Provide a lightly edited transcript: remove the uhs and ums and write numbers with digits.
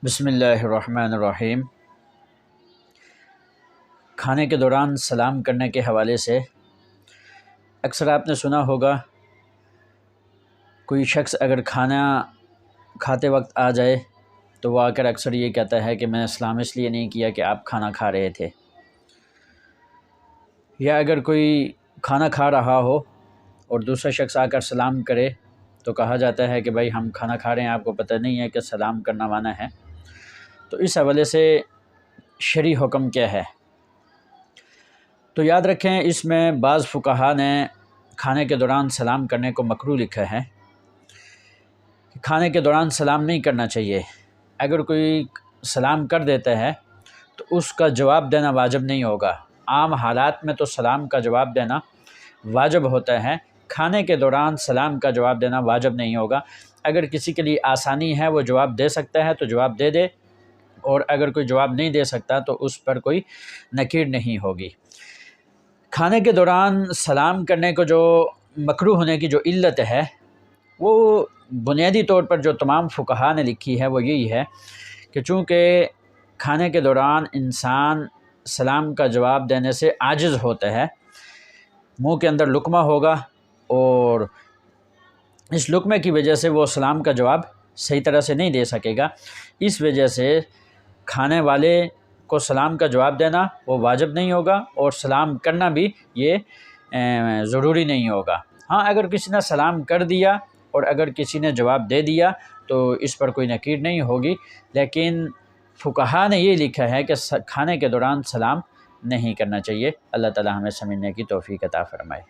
بسم اللہ الرحمن الرحیم۔ کھانے کے دوران سلام کرنے کے حوالے سے اکثر آپ نے سنا ہوگا، کوئی شخص اگر کھانا کھاتے وقت آ جائے تو وہ آ کر اکثر یہ کہتا ہے کہ میں نے سلام اس لیے نہیں کیا کہ آپ کھانا کھا رہے تھے، یا اگر کوئی کھانا کھا رہا ہو اور دوسرا شخص آ کر سلام کرے تو کہا جاتا ہے کہ بھائی ہم کھانا کھا رہے ہیں، آپ کو پتہ نہیں ہے کہ سلام کرنا معنی ہے۔ تو اس حوالے سے شرعی حکم کیا ہے؟ تو یاد رکھیں، اس میں بعض فقہا نے کھانے کے دوران سلام کرنے کو مکروہ لکھا ہے کہ کھانے کے دوران سلام نہیں کرنا چاہیے۔ اگر کوئی سلام کر دیتا ہے تو اس کا جواب دینا واجب نہیں ہوگا۔ عام حالات میں تو سلام کا جواب دینا واجب ہوتا ہے، کھانے کے دوران سلام کا جواب دینا واجب نہیں ہوگا۔ اگر کسی کے لیے آسانی ہے وہ جواب دے سکتا ہے تو جواب دے دے، اور اگر کوئی جواب نہیں دے سکتا تو اس پر کوئی نکیر نہیں ہوگی۔ کھانے کے دوران سلام کرنے کو جو مکروہ ہونے کی جو علت ہے، وہ بنیادی طور پر جو تمام فقہا نے لکھی ہے وہ یہی ہے کہ چونکہ کھانے کے دوران انسان سلام کا جواب دینے سے عاجز ہوتا ہے، منہ کے اندر لقمہ ہوگا اور اس لقمے کی وجہ سے وہ سلام کا جواب صحیح طرح سے نہیں دے سکے گا۔ اس وجہ سے کھانے والے کو سلام کا جواب دینا وہ واجب نہیں ہوگا، اور سلام کرنا بھی یہ ضروری نہیں ہوگا۔ ہاں، اگر کسی نے سلام کر دیا اور اگر کسی نے جواب دے دیا تو اس پر کوئی نکیر نہیں ہوگی، لیکن فقہا نے یہ لکھا ہے کہ کھانے کے دوران سلام نہیں کرنا چاہیے۔ اللہ تعالی ہمیں سمجھنے کی توفیق عطا فرمائے۔